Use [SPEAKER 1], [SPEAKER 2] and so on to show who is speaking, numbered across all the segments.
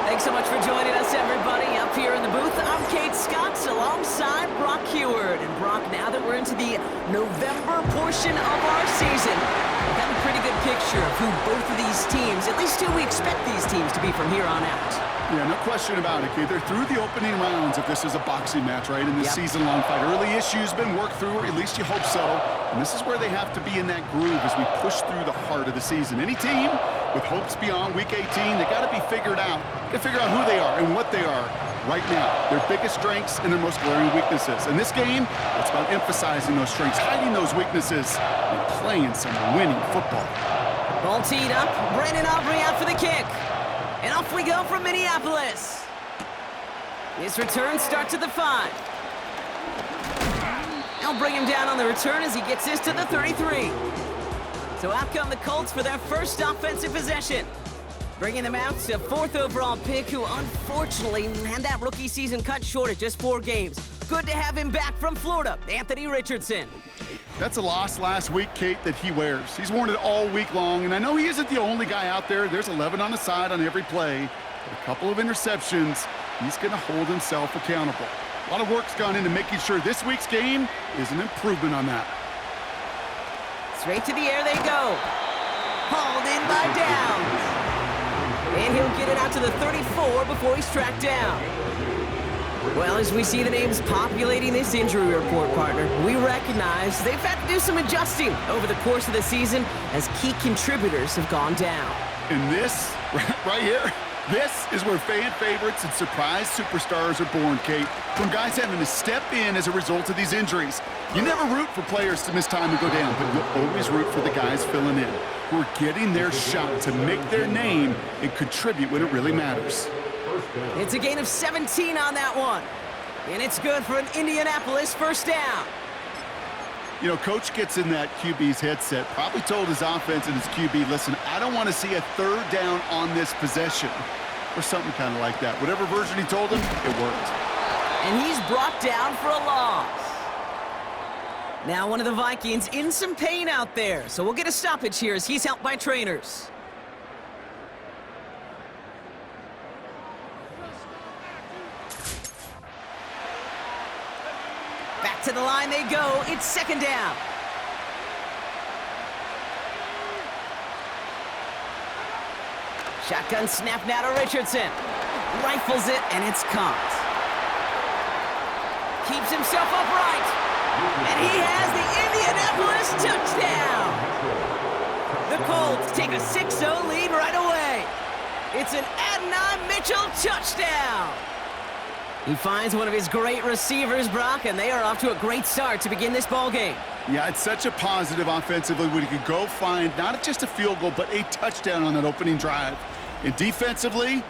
[SPEAKER 1] Thanks so much for joining us, everybody. Up here in the booth, I'm Kate Scott alongside Brock Heward. And Brock, now that we're into the November portion of our season, we've got a pretty good picture of who both of these teams, at least who we expect these teams to be from here on out.
[SPEAKER 2] Yeah, no question about it, Kate. They're through the opening rounds if this is a boxing match, right? In this season-long fight. Early issues been worked through, or at least you hope so. And this is where they have to be in that groove as we push through the heart of the season. Any team with hopes beyond Week 18, they got to be figured out. Got to figure out who they are and what they are right now. Their biggest strengths and their most glaring weaknesses. In this game, it's about emphasizing those strengths, hiding those weaknesses, and playing some winning football.
[SPEAKER 1] Ball teed up. Brandon Aubrey out for the kick. And off we go from Minneapolis. His return starts at the 5. They'll bring him down on the return as he gets this to the 33. So out come the Colts for their first offensive possession. Bringing them out to 4th overall pick, who unfortunately had that rookie season cut short at just 4 games. Good to have him back from Florida, Anthony Richardson.
[SPEAKER 2] That's a loss last week, Kate, that he wears. He's worn it all week long, and I know he isn't the only guy out there. There's 11 on the side on every play. But a couple of interceptions, he's going to hold himself accountable. A lot of work's gone into making sure this week's game is an improvement on that.
[SPEAKER 1] Straight to the air they go. Hauled in by Downs. And he'll get it out to the 34 before he's tracked down. Well, as we see the names populating this injury report, partner, we recognize they've had to do some adjusting over the course of the season as key contributors have gone down.
[SPEAKER 2] And this, right here, this is where fan favorites and surprise superstars are born, Kate. From guys having to step in as a result of these injuries. You never root for players to miss time and go down, but you'll always root for the guys filling in, who are getting their shot to make their name and contribute when it really matters.
[SPEAKER 1] It's a gain of 17 on that one. And it's good for an Indianapolis first down.
[SPEAKER 2] You know, Coach gets in that QB's headset, probably told his offense and his QB, listen, I don't want to see a 3rd down on this possession. Or something kind of like that. Whatever version he told him, it worked.
[SPEAKER 1] And he's brought down for a loss. Now one of the Vikings in some pain out there. So we'll get a stoppage here as he's helped by trainers. Back to the line they go. It's 2nd down. Shotgun snap now to Richardson. Rifles it, and it's caught. Keeps himself upright. And he has the Indianapolis touchdown. The Colts take a 6-0 lead right away. It's an Adonai Mitchell touchdown. He finds one of his great receivers, Brock, and they are off to a great start to begin this ball game.
[SPEAKER 2] Yeah, it's such a positive offensively when you can go find not just a field goal, but a touchdown on that opening drive. And defensively,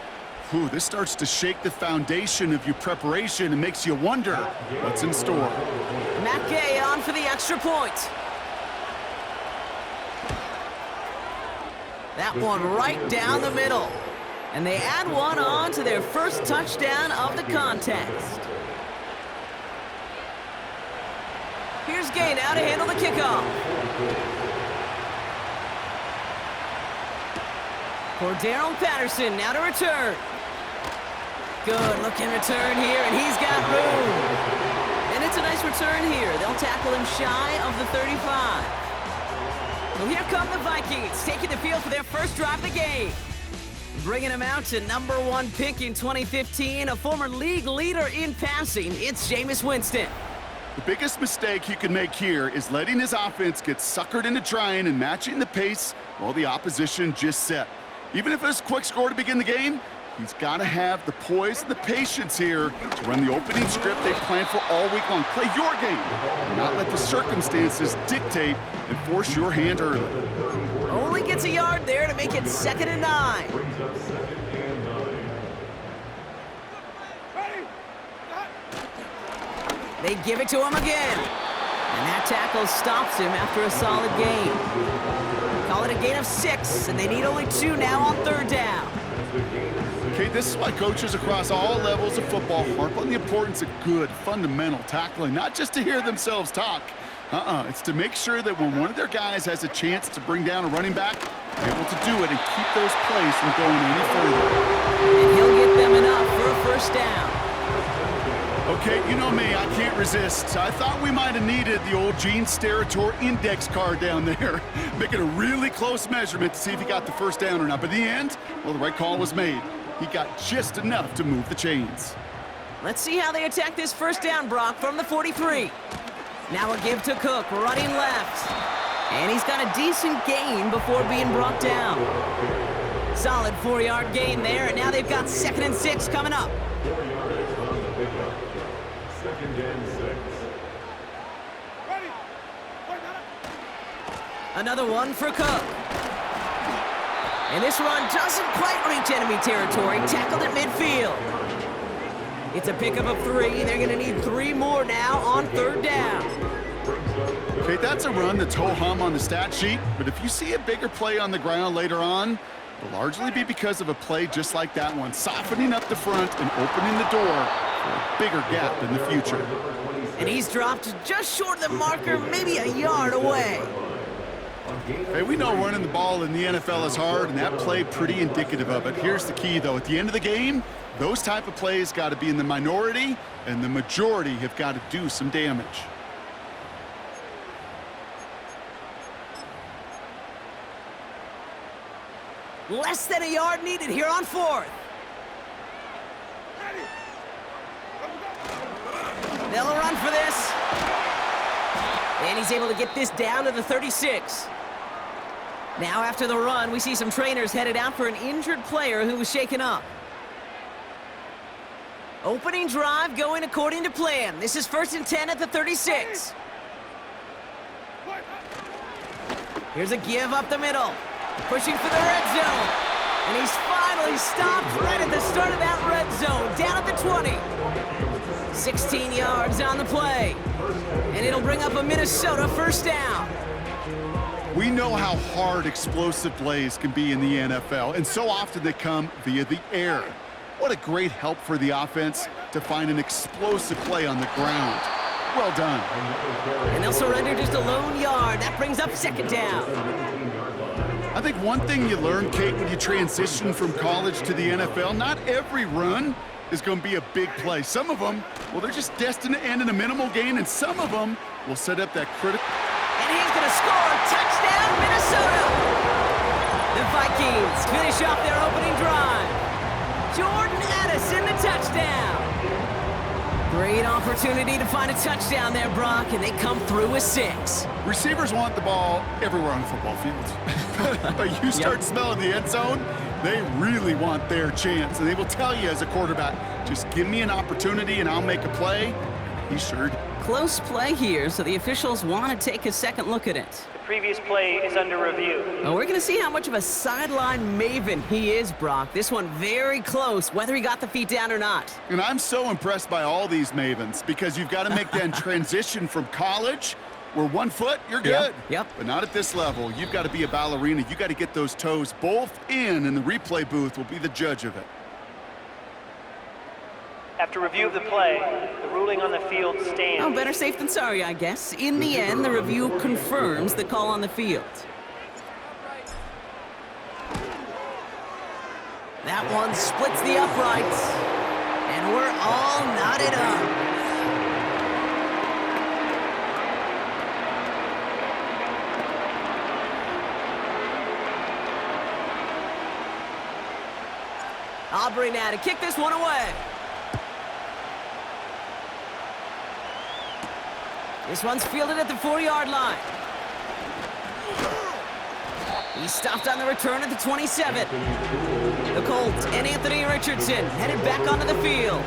[SPEAKER 2] this starts to shake the foundation of your preparation and makes you wonder what's in store.
[SPEAKER 1] Matt Gay on for the extra point. That one right down the middle. And they add one on to their first touchdown of the contest. Here's Gay now to handle the kickoff. For Darrell Patterson now to return. Good looking return here, and he's got room. And it's a nice return here. They'll tackle him shy of the 35. Well, here come the Vikings, taking the field for their first drive of the game. Bringing him out to #1 pick in 2015, a former league leader in passing, it's Jameis Winston.
[SPEAKER 2] The biggest mistake he can make here is letting his offense get suckered into trying and matching the pace while the opposition just set. Even if it's a quick score to begin the game, he's got to have the poise and the patience here to run the opening script they planned for all week long. Play your game, and not let the circumstances dictate and force your hand early.
[SPEAKER 1] Only gets a yard there to make it 2nd and 9. They give it to him again. And that tackle stops him after a solid gain. Call it a gain of 6, and they need only 2 now on 3rd down.
[SPEAKER 2] Okay, this is why coaches across all levels of football harp on the importance of good, fundamental tackling, not just to hear themselves talk. It's to make sure that when one of their guys has a chance to bring down a running back, they're able to do it and keep those plays from going any further.
[SPEAKER 1] And he'll get
[SPEAKER 2] resist. I thought we might have needed the old Gene Steratore index card down there, making a really close measurement to see if he got the first down or not. But in the end, well, the right call was made. He got just enough to move the chains.
[SPEAKER 1] Let's see how they attack this first down, Brock, from the 43. Now a give to Cook, running left. And he's got a decent gain before being brought down. Solid 4-yard gain there, and now they've got 2nd and 6 coming up. Another one for Cook. And this run doesn't quite reach enemy territory, tackled at midfield. It's a pickup of 3. They're going to need 3 more now on 3rd down.
[SPEAKER 2] Okay, that's a run that's ho-hum on the stat sheet, but if you see a bigger play on the ground later on, it'll largely be because of a play just like that one, softening up the front and opening the door for a bigger gap in the future.
[SPEAKER 1] And he's dropped just short of the marker, maybe a yard away.
[SPEAKER 2] Hey, we know running the ball in the NFL is hard, and that play pretty indicative of it. Here's the key, though. At the end of the game, those type of plays got to be in the minority, and the majority have got to do some damage.
[SPEAKER 1] Less than a yard needed here on 4th. They'll run for this. And he's able to get this down to the 36. Now after the run, we see some trainers headed out for an injured player who was shaken up. Opening drive going according to plan. This is 1st and 10 at the 36. Here's a give up the middle. Pushing for the red zone. And he's finally stopped right at the start of that red zone. Down at the 20. 16 yards on the play. And it'll bring up a Minnesota first down.
[SPEAKER 2] We know how hard explosive plays can be in the NFL, and so often they come via the air. What a great help for the offense to find an explosive play on the ground. Well done.
[SPEAKER 1] And they'll surrender just a lone yard. That brings up 2nd down.
[SPEAKER 2] I think one thing you learn, Kate, when you transition from college to the NFL, not every run is going to be a big play. Some of them, well, they're just destined to end in a minimal gain, and some of them will set up that critical...
[SPEAKER 1] And he's going to score. Touchdown, Minnesota! The Vikings finish off their opening drive. Jordan Addison, the touchdown. Great opportunity to find a touchdown there, Brock, and they come through with 6.
[SPEAKER 2] Receivers want the ball everywhere on the football field. But you start smelling the end zone, they really want their chance. And they will tell you as a quarterback, just give me an opportunity and I'll make a play. He sure did.
[SPEAKER 1] Close play here, so the officials want to take a second look at it.
[SPEAKER 3] The previous play is under review.
[SPEAKER 1] Well, we're going to see how much of a sideline maven he is, Brock. This one very close, whether he got the feet down or not.
[SPEAKER 2] And I'm so impressed by all these mavens because you've got to make that transition from college where 1 foot, you're good.
[SPEAKER 1] Yep.
[SPEAKER 2] But not at this level. You've got to be a ballerina. You've got to get those toes both in, and the replay booth will be the judge of it.
[SPEAKER 3] After review of the play, the ruling on the field stands.
[SPEAKER 1] Oh, better safe than sorry, I guess. In the end, the review confirms the call on the field. That one splits the uprights. And we're all knotted up. Aubrey now to kick this one away. This one's fielded at the 4-yard line. He's stopped on the return at the 27. The Colts and Anthony Richardson headed back onto the field.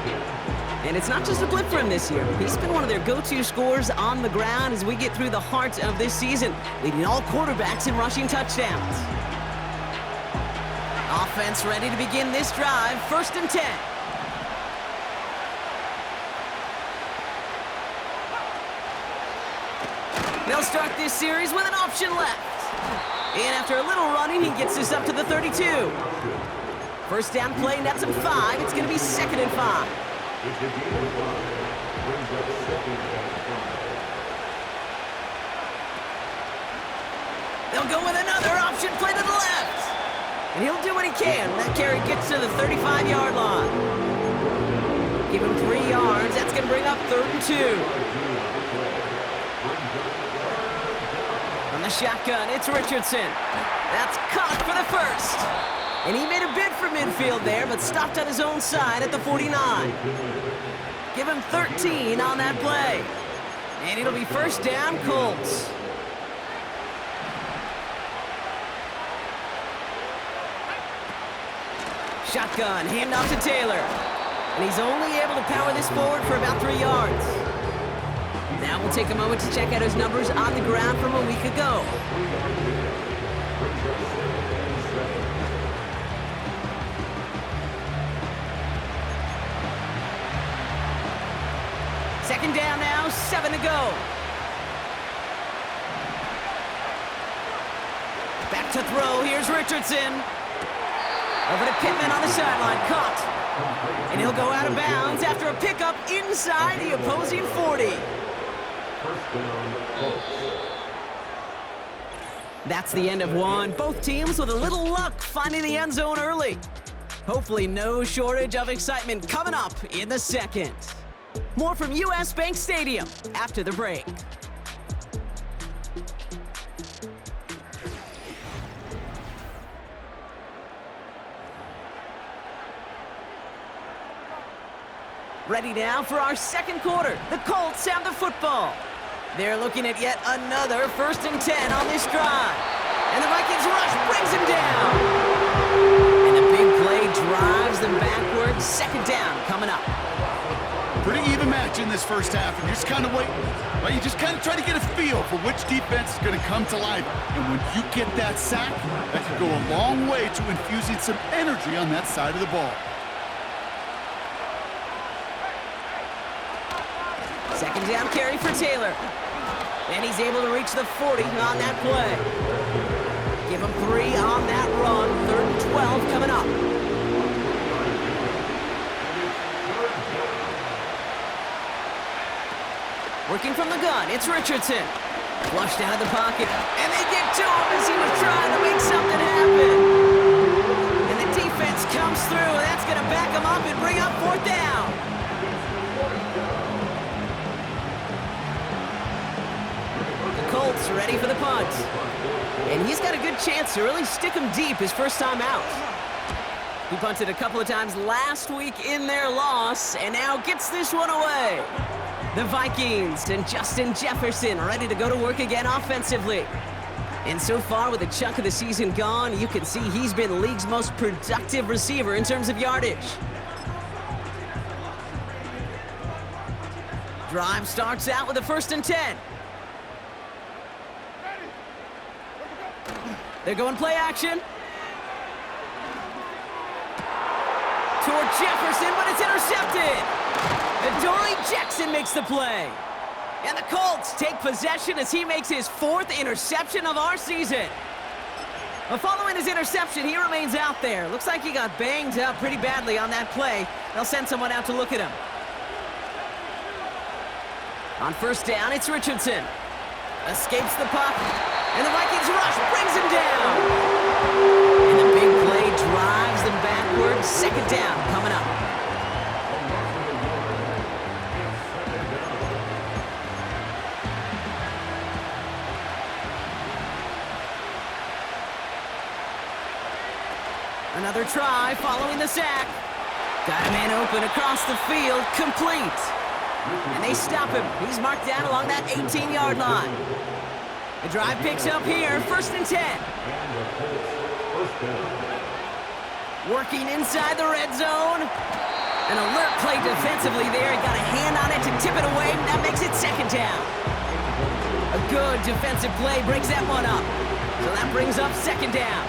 [SPEAKER 1] And it's not just a blip for him this year. He's been one of their go-to scorers on the ground as we get through the heart of this season, leading all quarterbacks in rushing touchdowns. Offense ready to begin this drive, 1st and 10. They'll start this series with an option left. And after a little running, he gets this up to the 32. First down play, nets him 5. It's going to be 2nd and 5. They'll go with another option play to the left. And he'll do what he can. That carry gets to the 35-yard line. Give him 3 yards. That's going to bring up 3rd and 2. the shotgun, it's Richardson. That's caught for the first. And he made a bid for midfield there, but stopped on his own side at the 49. Give him 13 on that play. And it'll be first down, Colts. Shotgun, handoff to Taylor. And he's only able to power this forward for about 3 yards. Now we'll take a moment to check out his numbers on the ground from a week ago. Second down now, 7 to go. Back to throw, here's Richardson. Over to Pittman on the sideline, caught. And he'll go out of bounds after a pickup inside the opposing 40. That's the end of one. Both teams with a little luck finding the end zone early. Hopefully no shortage of excitement coming up in the second. More from US Bank Stadium after the break. Ready now for our second quarter. The Colts have the football. They're looking at yet another 1st and 10 on this drive. And the Vikings rush brings him down. And the big play drives them backwards. Second down coming up.
[SPEAKER 2] Pretty even match in this first half, and you just kind of wait. Right? You just kind of try to get a feel for which defense is going to come to life. And when you get that sack, that can go a long way to infusing some energy on that side of the ball.
[SPEAKER 1] Second down carry for Taylor. And he's able to reach the 40 on that play. Give him 3 on that run. 3rd and 12 coming up. Working from the gun, it's Richardson. Flushed out of the pocket. And they get to him as he was trying to make something happen. And the defense comes through. That's going to back him up and bring up 4th down. Colts ready for the punt. And he's got a good chance to really stick him deep his first time out. He punted a couple of times last week in their loss, and now gets this one away. The Vikings and Justin Jefferson ready to go to work again offensively. And so far, with a chunk of the season gone, you can see he's been the league's most productive receiver in terms of yardage. Drive starts out with a 1st and 10. They're going play action. Toward Jefferson, but it's intercepted. Adoree Jackson makes the play. And the Colts take possession as he makes his 4th interception of our season. But following his interception, he remains out there. Looks like he got banged up pretty badly on that play. They'll send someone out to look at him. On 1st down, it's Richardson. Escapes the puck. And the Vikings rush brings him down. And the big play drives them backwards. Second down coming up. Another try following the sack. Got a man open across the field, complete. And they stop him. He's marked down along that 18-yard line. The drive picks up here, 1st and 10. Working inside the red zone. An alert play defensively there. He got a hand on it to tip it away. That makes it 2nd down. A good defensive play breaks that one up. So that brings up 2nd down.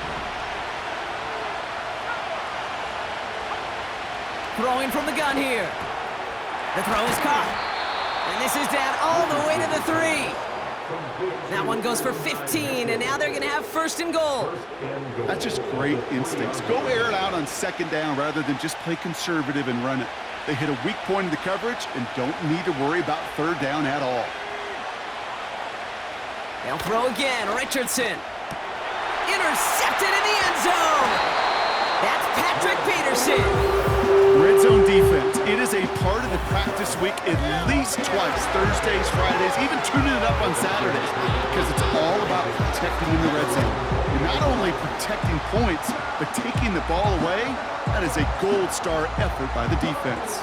[SPEAKER 1] Throwing from the gun here. The throw is caught. And this is down all the way to the 3. That one goes for 15, and now they're going to have 1st and goal.
[SPEAKER 2] That's just great instincts. Go air it out on 2nd down rather than just play conservative and run it. They hit a weak point in the coverage and don't need to worry about 3rd down at all.
[SPEAKER 1] They'll throw again. Richardson. Intercepted in the end zone. That's Patrick Peterson.
[SPEAKER 2] Red zone defense. It is a part of the practice week at least twice, Thursdays, Fridays, even tuning it up on Saturdays, because it's all about protecting in the red zone. And not only protecting points, but taking the ball away, that is a gold star effort by the defense.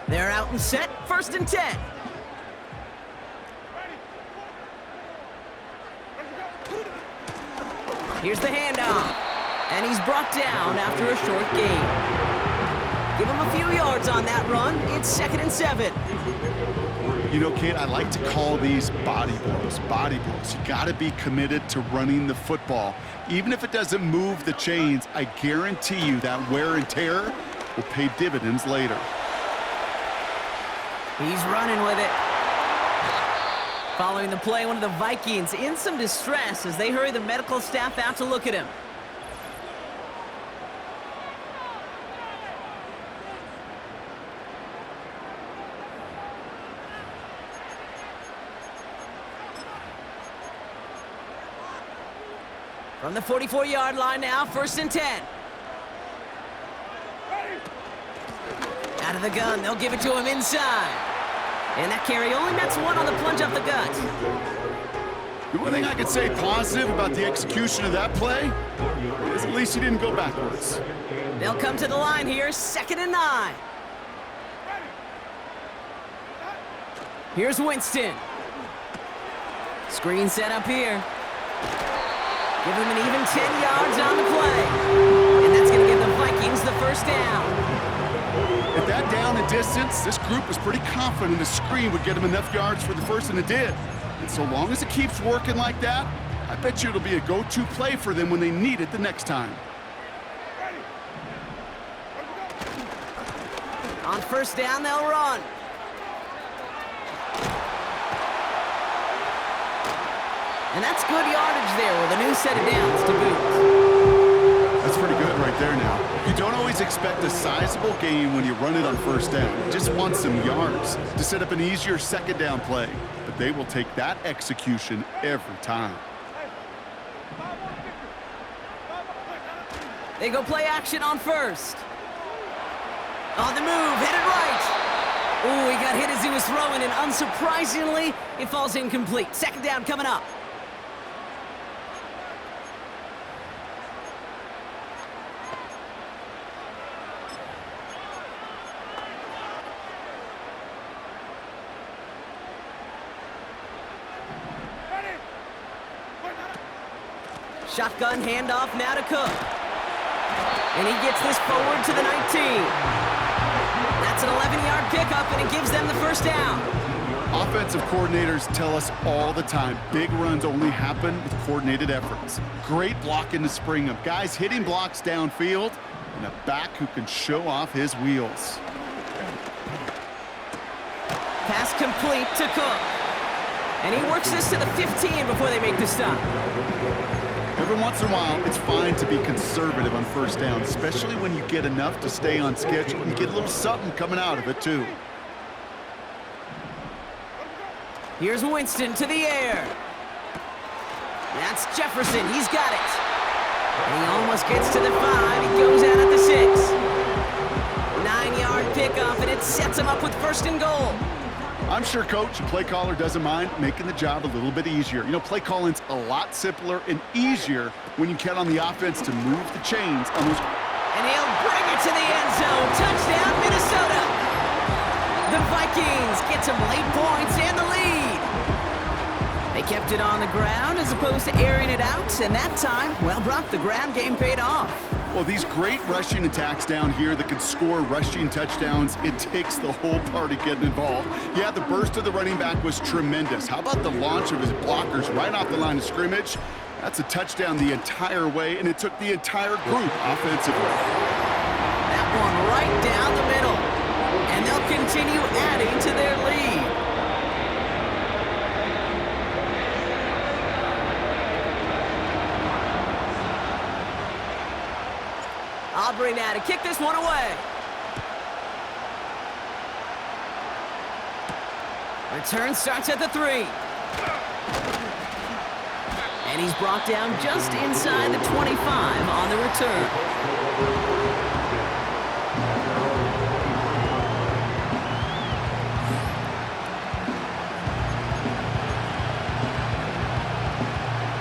[SPEAKER 1] They're out and set, 1st and 10. Here's the handoff, and he's brought down after a short gain. Give him a few yards on that run. It's 2nd and 7.
[SPEAKER 2] You know, Kate, I like to call these body blows. Body blows. You got to be committed to running the football. Even if it doesn't move the chains, I guarantee you that wear and tear will pay dividends later.
[SPEAKER 1] He's running with it. Following the play, one of the Vikings in some distress as they hurry the medical staff out to look at him. From the 44-yard line now, 1st and 10. Out of the gun, they'll give it to him inside. And that carry only nets one on the plunge up the gut.
[SPEAKER 2] The one thing I could say positive about the execution of that play is at least he didn't go backwards.
[SPEAKER 1] They'll come to the line here, 2nd and 9. Here's Winston. Screen set up here. Give him an even 10 yards on the play. And that's going to give the Vikings the 1st down.
[SPEAKER 2] At that down and distance, this group was pretty confident the screen would get him enough yards for the 1st, and it did. And so long as it keeps working like that, I bet you it'll be a go-to play for them when they need it the next time.
[SPEAKER 1] On 1st down, they'll run. And that's good yardage there with a new set of downs to boot.
[SPEAKER 2] That's pretty good right there now. You don't always expect a sizable gain when you run it on 1st down. You just want some yards to set up an easier 2nd down play. But they will take that execution every time.
[SPEAKER 1] They go play action on 1st. On the move, headed right. Ooh, he got hit as he was throwing, and unsurprisingly, it falls incomplete. 2nd down coming up. Shotgun handoff now to Cook. And he gets this forward to the 19. That's an 11-yard pickup, and it gives them the 1st down.
[SPEAKER 2] Offensive coordinators tell us all the time, big runs only happen with coordinated efforts. Great blocking to spring them. Guys hitting blocks downfield, and a back who can show off his wheels.
[SPEAKER 1] Pass complete to Cook. And he works this to the 15 before they make the stop.
[SPEAKER 2] Every once in a while, it's fine to be conservative on 1st down, especially when you get enough to stay on schedule and get a little something coming out of it, too.
[SPEAKER 1] Here's Winston to the air. That's Jefferson. He's got it. And he almost gets to the 5. He goes out at the 6. 9-yard pickup, and it sets him up with 1st and goal.
[SPEAKER 2] I'm sure coach and play caller doesn't mind making the job a little bit easier. You know, play calling's a lot simpler and easier when you count on the offense to move the chains on those.
[SPEAKER 1] And he'll bring it to the end zone. Touchdown, Minnesota. The Vikings get some late points and the lead. They kept it on the ground as opposed to airing it out, and that time, well, Brock, the ground game paid off.
[SPEAKER 2] Well, these great rushing attacks down here that can score rushing touchdowns, it takes the whole party getting involved. Yeah, the burst of the running back was tremendous. How about the launch of his blockers right off the line of scrimmage? That's a touchdown the entire way, and it took the entire group offensively.
[SPEAKER 1] That one right down the middle. And they'll continue adding to their lead. Aubrey now to kick this one away. Return starts at the 3. And he's brought down just inside the 25 on the return.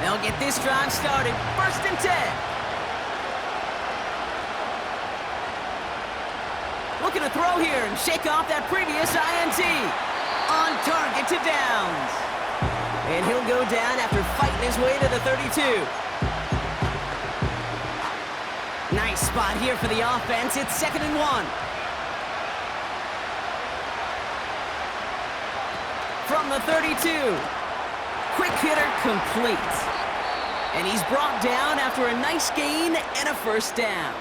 [SPEAKER 1] They'll get this drive started. 1st and 10. Looking to throw here and shake off that previous INT. On target to Downs. And he'll go down after fighting his way to the 32. Nice spot here for the offense. It's 2nd and 1. From the 32. Quick hitter complete. And he's brought down after a nice gain and a 1st down.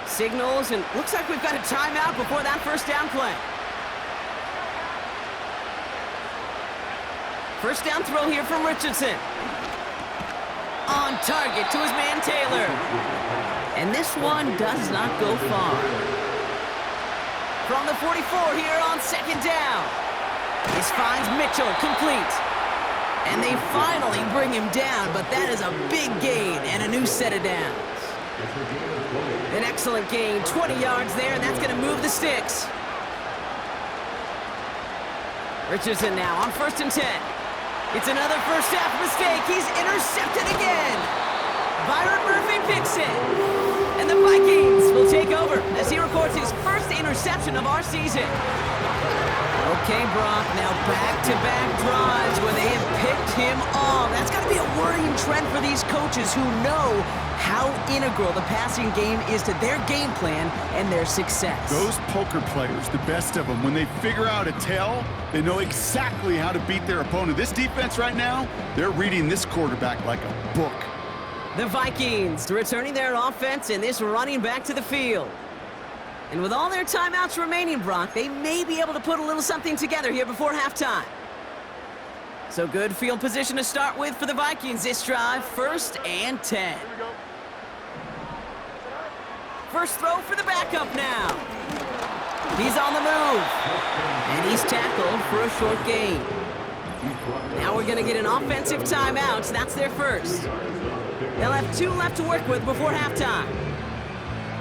[SPEAKER 1] Signals, and looks like we've got a timeout before that 1st down play. 1st down throw here from Richardson. On target to his man Taylor. And this one does not go far. From the 44 here on 2nd down. This finds Mitchell complete. And they finally bring him down, but that is a big gain and a new set of downs. An excellent gain, 20 yards there, and that's going to move the sticks. Richardson now on 1st and 10. It's another 1st half mistake. He's intercepted again. Byron Murphy picks it. And the Vikings will take over as he records his 1st interception of our season. Okay, Brock, now back-to-back drives where they have picked him off. That's got to be a worrying trend for these coaches who know how integral the passing game is to their game plan and their success.
[SPEAKER 2] Those poker players, the best of them, when they figure out a tell, they know exactly how to beat their opponent. This defense right now, they're reading this quarterback like a book.
[SPEAKER 1] The Vikings returning their offense and this running back to the field. And with all their timeouts remaining, Brock, they may be able to put a little something together here before halftime. So good field position to start with for the Vikings this drive, 1st and 10. First throw for the backup now. He's on the move. And he's tackled for a short gain. Now we're going to get an offensive timeout. That's their 1st. They'll have 2 left to work with before halftime.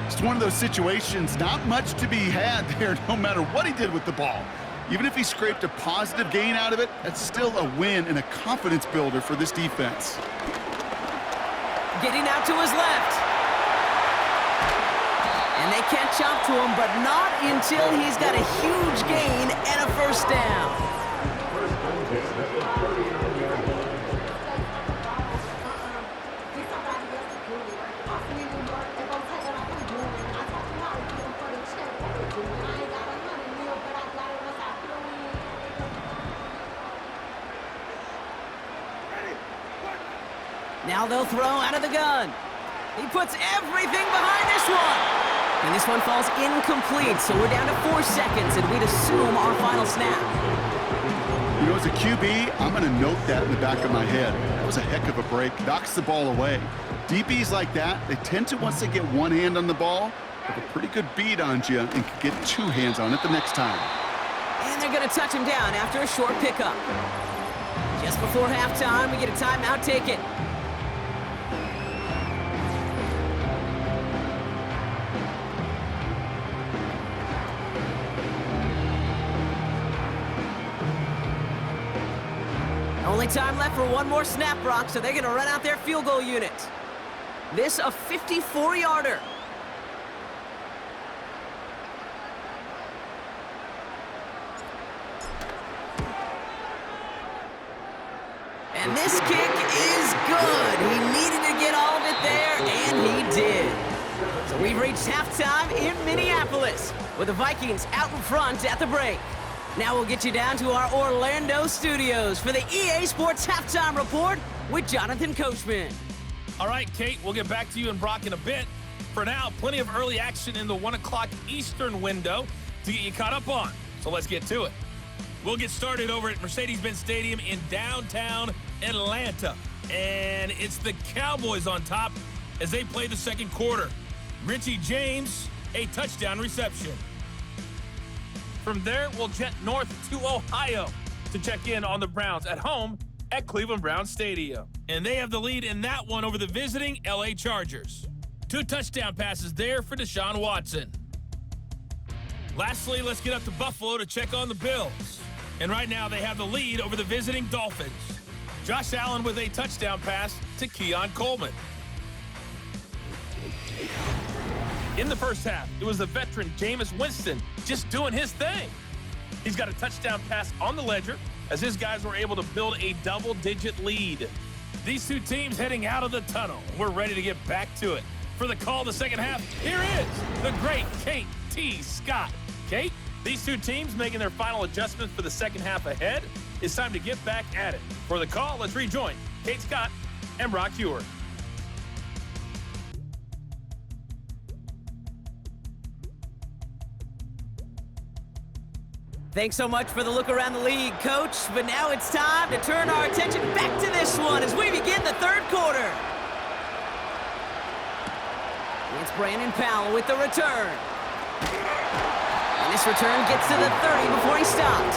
[SPEAKER 2] It's one of those situations, not much to be had there, no matter what he did with the ball. Even if he scraped a positive gain out of it, that's still a win and a confidence builder for this defense.
[SPEAKER 1] Getting out to his left. And they catch up to him, but not until he's got a huge gain and a 1st down. Now they'll throw out of the gun. He puts everything behind this one. And this one falls incomplete, so we're down to 4 seconds, and we'd assume our final snap.
[SPEAKER 2] You know, as a QB, I'm going to note that in the back of my head. That was a heck of a break. Knocks the ball away. DBs like that, they tend to, once they get one hand on the ball, have a pretty good beat on you and can get 2 hands on it the next time.
[SPEAKER 1] And they're going to touch him down after a short pickup. Just before halftime, we get a timeout taken. Only time left for one more snap, Brock, so they're going to run out their field goal unit. This a 54-yarder. And this kick is good. He needed to get all of it there, and he did. So we've reached halftime in Minneapolis with the Vikings out in front at the break. Now we'll get you down to our Orlando studios for the EA Sports Halftime Report with Jonathan Coachman.
[SPEAKER 4] All right, Kate, we'll get back to you and Brock in a bit. For now, plenty of early action in the 1 o'clock Eastern window to get you caught up on. So let's get to it. We'll get started over at Mercedes-Benz Stadium in downtown Atlanta. And it's the Cowboys on top as they play the second quarter. Richie James, a touchdown reception. From there, we'll jet north to Ohio to check in on the Browns at home at Cleveland Browns Stadium. And they have the lead in that one over the visiting LA Chargers. 2 touchdown passes there for Deshaun Watson. Lastly, let's get up to Buffalo to check on the Bills. And right now, they have the lead over the visiting Dolphins. Josh Allen with a touchdown pass to Keon Coleman. In the first half, it was the veteran Jameis Winston just doing his thing. He's got a touchdown pass on the ledger as his guys were able to build a double-digit lead. These 2 teams heading out of the tunnel. We're ready to get back to it. For the call of the second half, here is the great Kate T. Scott. Kate, these 2 teams making their final adjustments for the second half ahead. It's time to get back at it. For the call, let's rejoin Kate Scott and Brock Huard.
[SPEAKER 1] Thanks so much for the look around the league, Coach. But now it's time to turn our attention back to this one as we begin the third quarter. It's Brandon Powell with the return. And this return gets to the 30 before he stopped.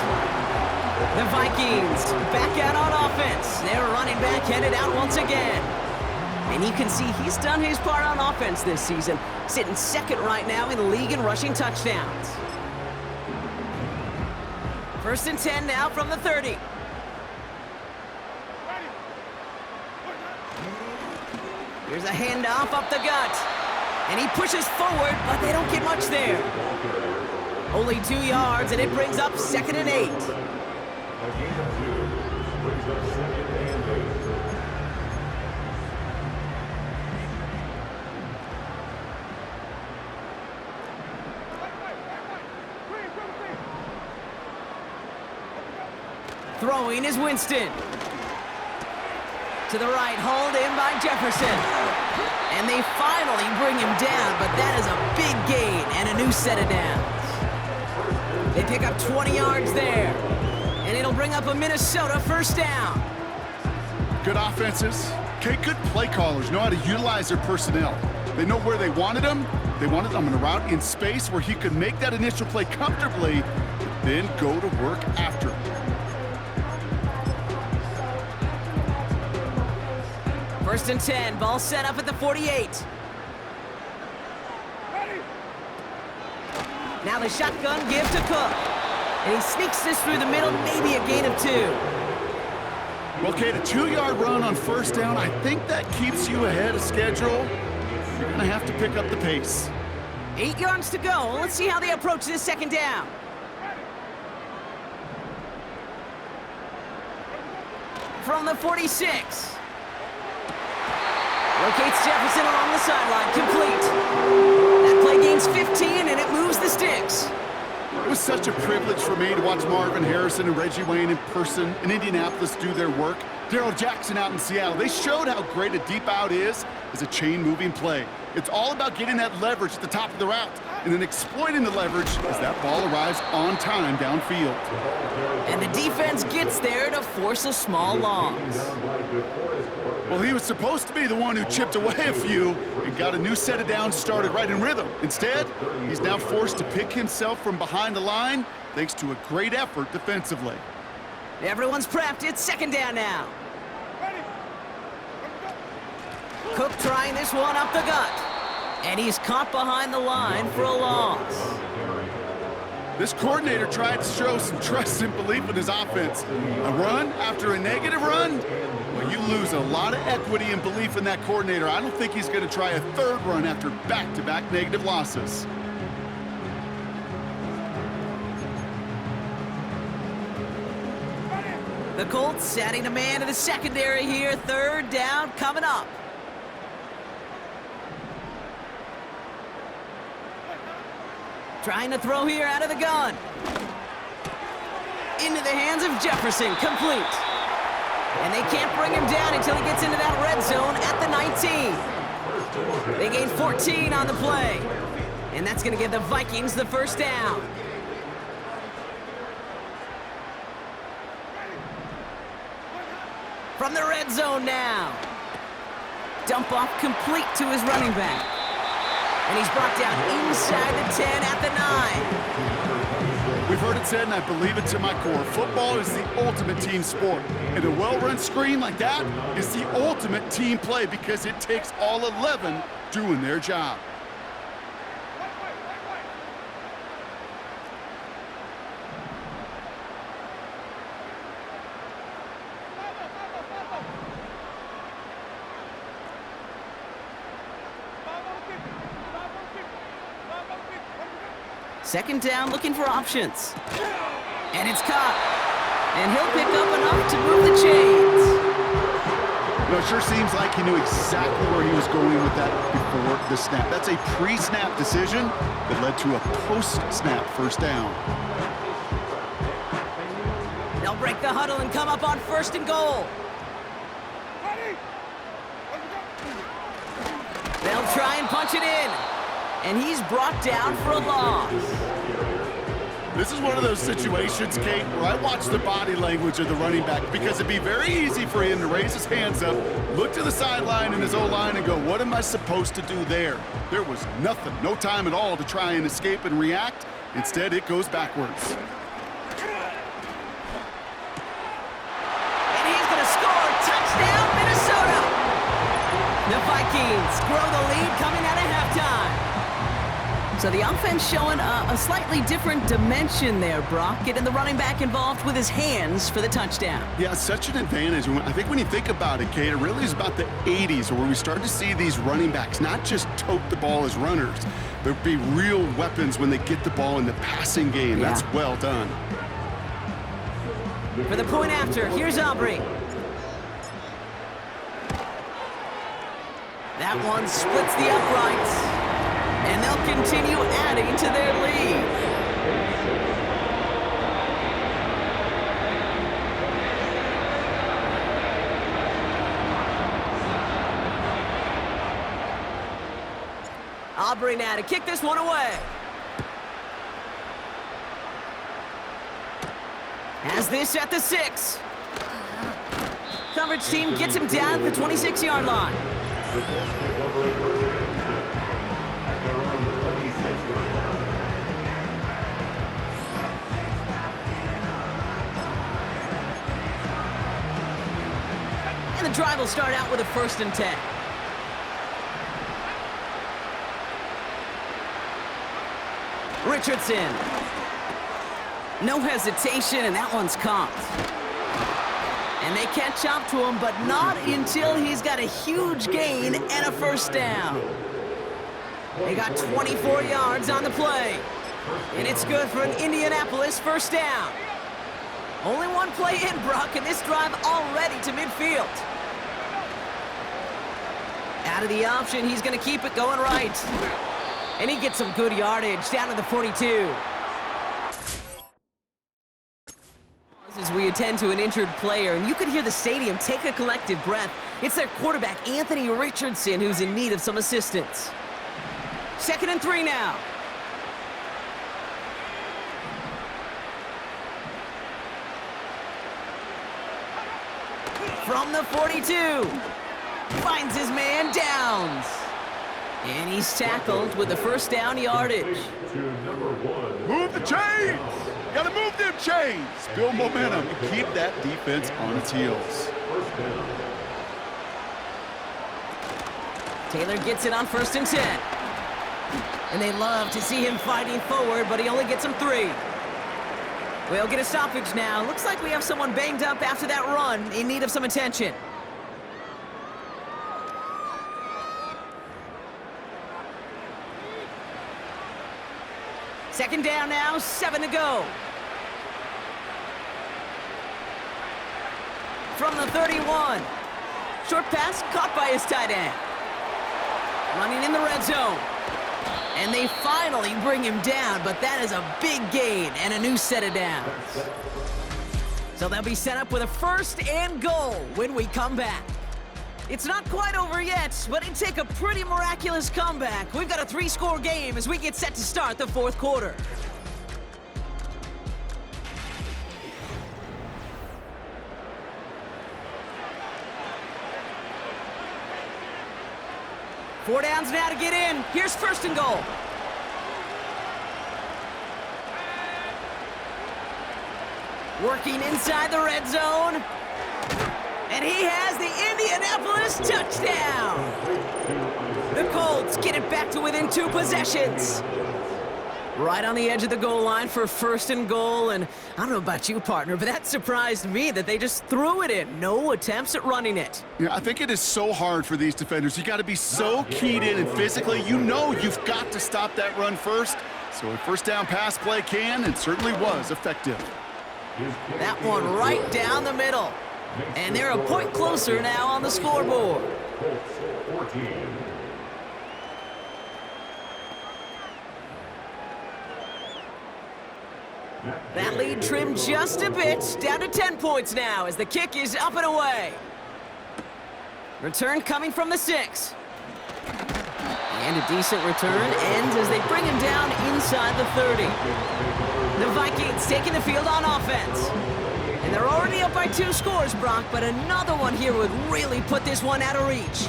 [SPEAKER 1] The Vikings back out on offense. Their running back headed out once again. And you can see he's done his part on offense this season, sitting second right now in the league in rushing touchdowns. 1st and 10 now from the 30. Here's a handoff up the gut. And he pushes forward, but they don't get much there. Only 2 yards, and it brings up 2nd and 8. Throwing is Winston. To the right, hauled in by Jefferson. And they finally bring him down, but that is a big gain and a new set of downs. They pick up 20 yards there, and it'll bring up a Minnesota 1st down.
[SPEAKER 2] Good offenses. Okay, good play callers know how to utilize their personnel. They know where they wanted him. They wanted him on a route in space where he could make that initial play comfortably, but then go to work after.
[SPEAKER 1] 1st and 10, ball set up at the 48. Now the shotgun give to Cook. And he sneaks this through the middle, maybe a gain of 2.
[SPEAKER 2] Okay, the 2-yard run on 1st down, I think that keeps you ahead of schedule. You're going to have to pick up the pace.
[SPEAKER 1] 8 yards to go. Let's see how they approach this 2nd down. From the 46. Locates Jefferson along the sideline, complete. That play gains 15, and it moves the sticks.
[SPEAKER 2] It was such a privilege for me to watch Marvin Harrison and Reggie Wayne in person in Indianapolis do their work. Darrell Jackson out in Seattle. They showed how great a deep out is as a chain-moving play. It's all about getting that leverage at the top of the route and then exploiting the leverage as that ball arrives on time downfield.
[SPEAKER 1] And the defense gets there to force a small loss.
[SPEAKER 2] Well, he was supposed to be the one who chipped away a few and got a new set of downs started right in rhythm. Instead, he's now forced to pick himself from behind the line thanks to a great effort defensively.
[SPEAKER 1] Everyone's prepped. It's 2nd down now. Cook trying this one up the gut. And he's caught behind the line for a loss.
[SPEAKER 2] This coordinator tried to show some trust and belief in his offense. A run after a negative run? Well, you lose a lot of equity and belief in that coordinator. I don't think he's going to try a 3rd run after back-to-back negative losses.
[SPEAKER 1] The Colts adding a man to the secondary here. 3rd down coming up. Trying to throw here out of the gun. Into the hands of Jefferson, complete. And they can't bring him down until he gets into that red zone at the 19. They gain 14 on the play. And that's going to give the Vikings the 1st down. From the red zone now. Dump off complete to his running back. And he's brought down inside the 10 at the 9.
[SPEAKER 2] We've heard it said, and I believe it to my core, football is the ultimate team sport. And a well-run screen like that is the ultimate team play because it takes all 11 doing their job.
[SPEAKER 1] Second down, looking for options. And it's caught. And he'll pick up enough to move the chains.
[SPEAKER 2] You know, it sure seems like he knew exactly where he was going with that before the snap. That's a pre-snap decision that led to a post-snap first down.
[SPEAKER 1] They'll break the huddle and come up on 1st and goal. They'll try and punch it in. And he's brought down for a loss.
[SPEAKER 2] This is one of those situations, Kate, where I watch the body language of the running back because it'd be very easy for him to raise his hands up, look to the sideline in his O-line and go, what am I supposed to do there? There was nothing, no time at all to try and escape and react. Instead, it goes backwards.
[SPEAKER 1] And he's going to score. Touchdown, Minnesota! The Vikings grow the lead coming out of halftime. So the offense showing a slightly different dimension there, Brock, getting the running back involved with his hands for the touchdown.
[SPEAKER 2] Yeah, such an advantage. I think when you think about it, Kate, it really is about the 80s where we start to see these running backs not just tote the ball as runners, but be real weapons when they get the ball in the passing game.
[SPEAKER 1] Yeah.
[SPEAKER 2] That's well done.
[SPEAKER 1] For the point after, here's Aubrey. That one splits the uprights. And they'll continue adding to their lead. Aubrey now to kick this one away. Has this at the 6. Coverage team gets him down at the 26-yard line. And the drive will start out with a 1st and 10. Richardson. No hesitation, and that one's caught. And they catch up to him, but not until he's got a huge gain and a 1st down. They got 24 yards on the play. And it's good for an Indianapolis 1st down. Only one play in, Brock, and this drive already to midfield. Out of the option, he's going to keep it going right. And he gets some good yardage down to the 42. As we attend to an injured player, and you could hear the stadium take a collective breath. It's their quarterback, Anthony Richardson, who's in need of some assistance. 2nd and 3 now. From the 42, finds his man Downs. And he's tackled with the 1st down yardage.
[SPEAKER 2] Move the chains! Gotta move them chains! Build momentum and keep that defense on its heels.
[SPEAKER 1] Taylor gets it on 1st and 10. And they love to see him fighting forward, but he only gets him 3. We'll get a stoppage now. Looks like we have someone banged up after that run in need of some attention. Second down now, 7 to go. From the 31. Short pass caught by his tight end. Running in the red zone. And they finally bring him down, but that is a big gain and a new set of downs. So they'll be set up with a 1st and goal when we come back. It's not quite over yet, but it'd take a pretty miraculous comeback. We've got a 3-score game as we get set to start the 4th quarter. 4 downs now to get in. Here's first and goal. Working inside the red zone. And he has the Indianapolis touchdown. The Colts get it back to within 2 possessions. Right on the edge of the goal line for first and goal. And I don't know about you, partner, but that surprised me that they just threw it in. No attempts at running it.
[SPEAKER 2] Yeah, I think it is so hard for these defenders. You got to be so keyed in and physically. You know you've got to stop that run first. So a first down pass play can and certainly was effective.
[SPEAKER 1] That one right down the middle. And they're a point closer now on the scoreboard. That lead trimmed just a bit, down to 10 points now as the kick is up and away. Return coming from the 6. And a decent return ends as they bring him down inside the 30. The Vikings taking the field on offense. And they're already up by 2 scores, Brock, but another one here would really put this one out of reach.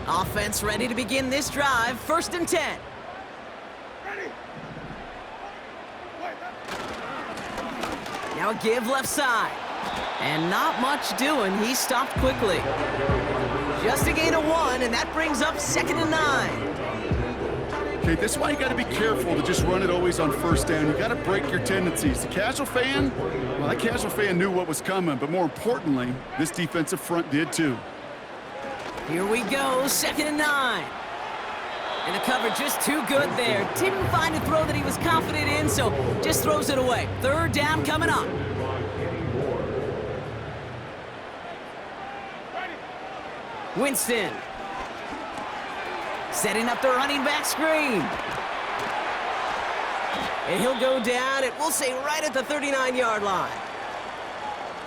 [SPEAKER 1] Offense ready to begin this drive, first and 10. Now a give left side. And not much doing. He stopped quickly. Just a gain of 1, and that brings up second and 9.
[SPEAKER 2] Okay, this is why you got to be careful to just run it always on first down. You got to break your tendencies. The casual fan, well, that casual fan knew what was coming, but more importantly, this defensive front did too.
[SPEAKER 1] Here we go, second and 9. And the cover just too good there. Didn't find a throw that he was confident in, so just throws it away. Third down coming up. Winston. Setting up the running back screen. And he'll go down, and we'll say right at the 39-yard line.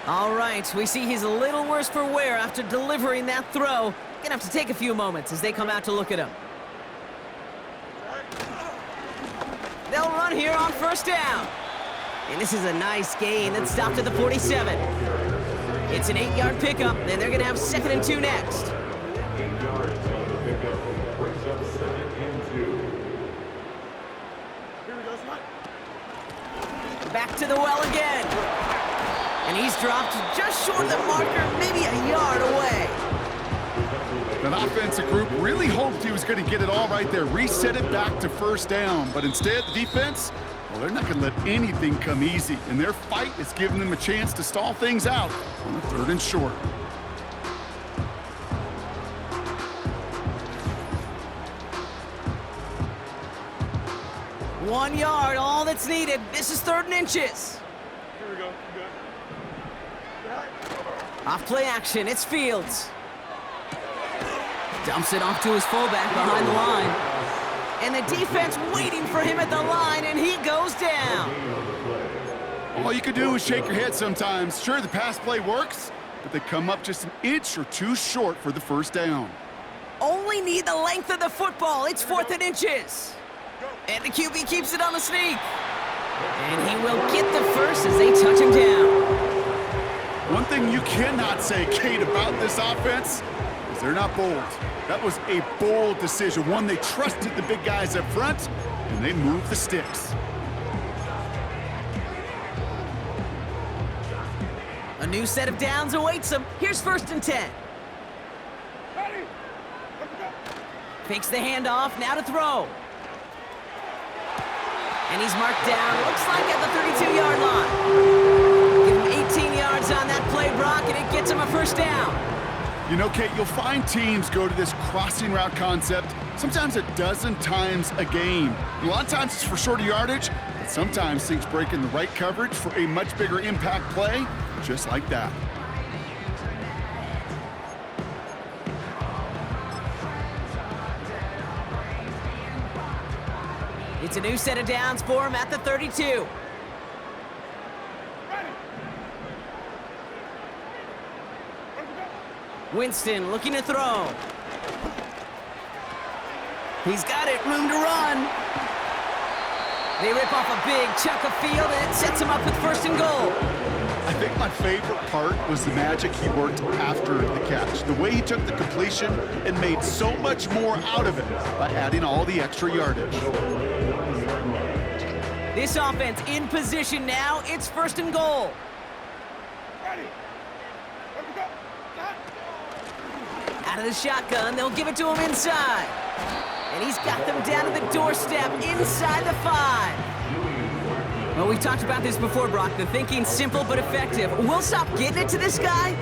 [SPEAKER 1] All right, we see he's a little worse for wear after delivering that throw. Gonna have to take a few moments as they come out to look at him. They'll run here on first down. And this is a nice gain that stopped at the 47. It's an 8-yard pickup, and they're gonna have second and 2 next. Back to the well again. And he's dropped just short of the marker, maybe a yard away.
[SPEAKER 2] That offensive group really hoped he was going to get it all right there, reset it back to first down. But instead, the defense, well, they're not going to let anything come easy. And their fight is giving them a chance to stall things out on the 3rd and short.
[SPEAKER 1] One yard, all that's needed. This is 3rd and inches.
[SPEAKER 5] Here we go.
[SPEAKER 1] Off play action, it's Fields. Dumps it off to his fullback behind the line. And the defense waiting for him at the line, and he goes down.
[SPEAKER 2] All you can do is shake your head sometimes. Sure, the pass play works, but they come up just an inch or 2 short for the first down.
[SPEAKER 1] Only need the length of the football. It's 4th and inches. And the QB keeps it on the sneak. And he will get the first as they touch him down.
[SPEAKER 2] One thing you cannot say, Kate, about this offense is they're not bold. That was a bold decision, one they trusted the big guys up front, and they moved the sticks.
[SPEAKER 1] A new set of downs awaits them. Here's first and 10. Fakes the handoff, now to throw. And he's marked down, looks like at the 32-yard line. Give him 18 yards on that play, Brock, and it gets him a first down.
[SPEAKER 2] You know, Kate, you'll find teams go to this crossing route concept sometimes a dozen times a game. A lot of times it's for shorter yardage, but sometimes things break in the right coverage for a much bigger impact play, just like that.
[SPEAKER 1] It's a new set of downs for him at the 32. Winston looking to throw. He's got it, room to run. They rip off a big chunk of field, and it sets him up with first and goal.
[SPEAKER 2] I I think my favorite part was the magic he worked after the catch. The way he took the completion and made so much more out of it by adding all the extra yardage.
[SPEAKER 1] This offense in position now. It's 1st and goal. Out of the shotgun, they'll give it to him inside. And he's got them down to the doorstep inside the 5. Well, we've talked about this before, Brock. The thinking's simple but effective. We'll stop getting it to this guy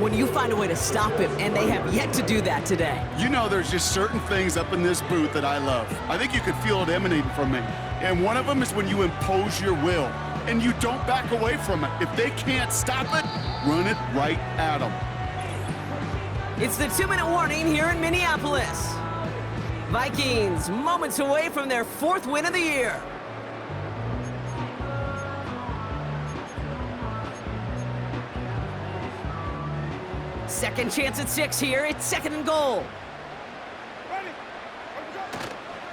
[SPEAKER 1] when you find a way to stop him, and they have yet to do that today.
[SPEAKER 2] You know, there's just certain things up in this booth that I love. I think you could feel it emanating from me. And one of them is when you impose your will, and you don't back away from it. If they can't stop it, run it right at them.
[SPEAKER 1] It's the 2-minute warning here in Minneapolis. Vikings moments away from their 4th win of the year. Second chance at 6 here. It's 2nd and goal.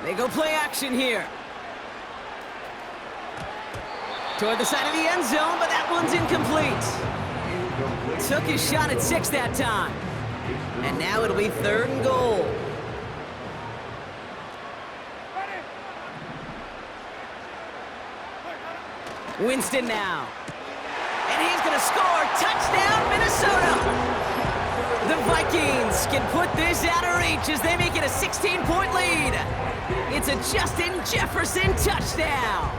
[SPEAKER 1] They go play action here. Toward the side of the end zone, but that one's incomplete. Took his shot at 6 that time. And now it'll be 3rd and goal. Winston now. And he's going to score. Touchdown, Minnesota! The Vikings can put this out of reach as they make it a 16-point lead. It's a Justin Jefferson touchdown.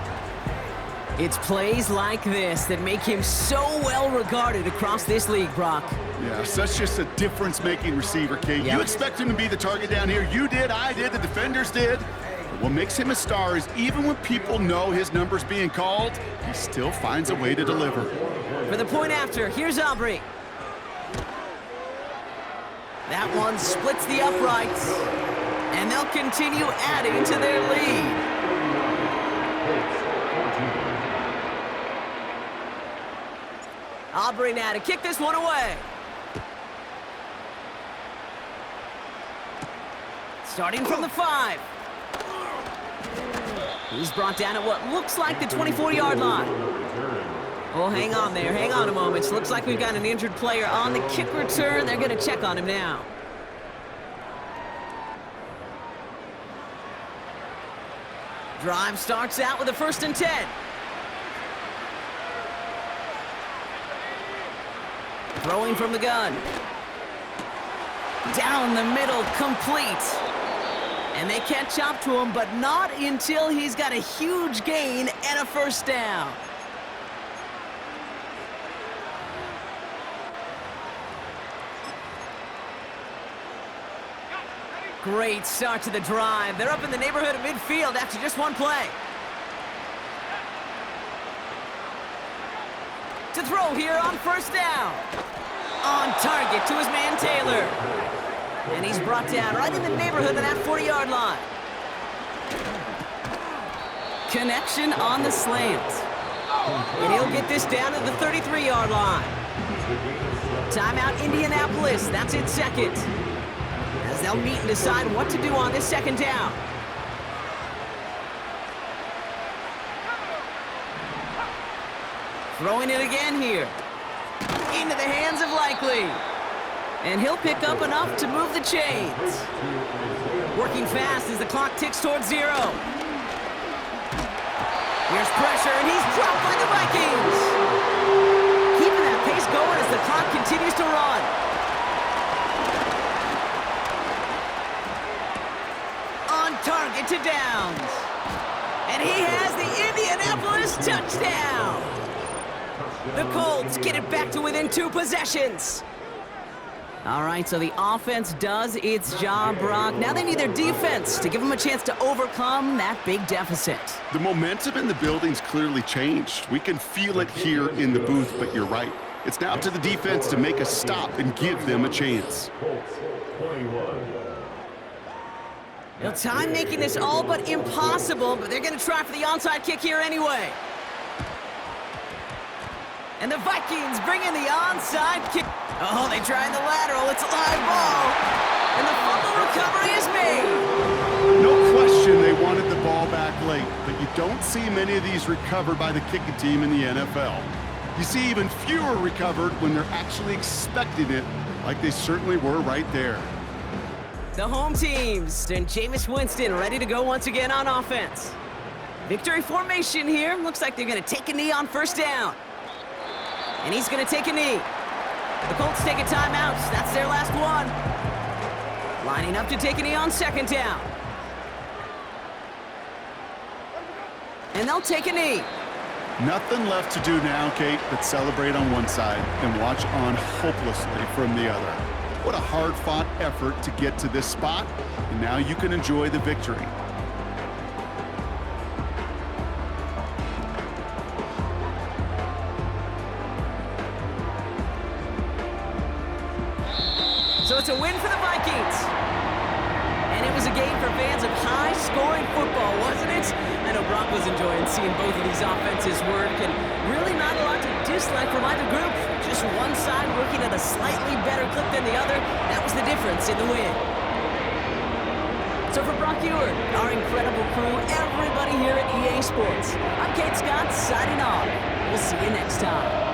[SPEAKER 1] It's plays like this that make him so well regarded across this league, Brock.
[SPEAKER 2] Yeah, such just a difference-making receiver, Kate.
[SPEAKER 1] Yep.
[SPEAKER 2] You expect him to be the target down here. You did, I did, the defenders did. But what makes him a star is even when people know his number's being called, he still finds a way to deliver.
[SPEAKER 1] For the point after, here's Aubrey. That one splits the uprights, and they'll continue adding to their lead. Aubrey now to kick this one away. Starting from the 5. He's brought down at what looks like the 24-yard line. Oh, hang on there. Hang on a moment. Looks like we've got an injured player on the kick return. They're going to check on him now. Drive starts out with a 1st and 10. Throwing from the gun. Down the middle, complete. And they catch up to him, but not until he's got a huge gain and a 1st down. Great start to the drive. They're up in the neighborhood of midfield after just one play. To throw here on 1st down. On target to his man Taylor. And he's brought down right in the neighborhood of that 40-yard line. Connection on the slant. And he'll get this down to the 33-yard line. Timeout Indianapolis. That's its 2nd. As they'll meet and decide what to do on this 2nd down. Throwing it again here. Into the hands of Likely. And he'll pick up enough to move the chains. Working fast as the clock ticks towards 0. Here's pressure, and he's dropped by the Vikings. Keeping that pace going as the clock continues to run. On target to Downs. And he has the Indianapolis touchdown. The Colts get it back to within 2 possessions. All right, so the offense does its job, Brock. Now they need their defense to give them a chance to overcome that big deficit.
[SPEAKER 2] The momentum in the building's clearly changed. We can feel it here in the booth, but you're right. It's now up to the defense to make a stop and give them a chance.
[SPEAKER 1] Now, time making this all but impossible, but they're going to try for the onside kick here anyway. And the Vikings bring in the onside kick. Oh, they tried the lateral. It's a live ball. And the fumble recovery is made.
[SPEAKER 2] No question they wanted the ball back late, but you don't see many of these recovered by the kicking team in the NFL. You see even fewer recovered when they're actually expecting it, like they certainly were right there.
[SPEAKER 1] The home teams and Jameis Winston ready to go once again on offense. Victory formation here. Looks like they're going to take a knee on first down. And he's going to take a knee. The Colts take a timeout. That's their last one. Lining up to take a knee on second down. And they'll take a knee.
[SPEAKER 2] Nothing left to do now, Kate, but celebrate on one side and watch on hopelessly from the other. What a hard-fought effort to get to this spot, and now you can enjoy the victory.
[SPEAKER 1] So it's a win for the Vikings. And it was a game for fans of high-scoring football, wasn't it? I know Brock was enjoying seeing both of these offenses work, and really not a lot to dislike from either group. Just one side working at a slightly better clip than the other. That was the difference in the win. So for Brock Ewart, our incredible crew, everybody here at EA Sports, I'm Kate Scott signing off. We'll see you next time.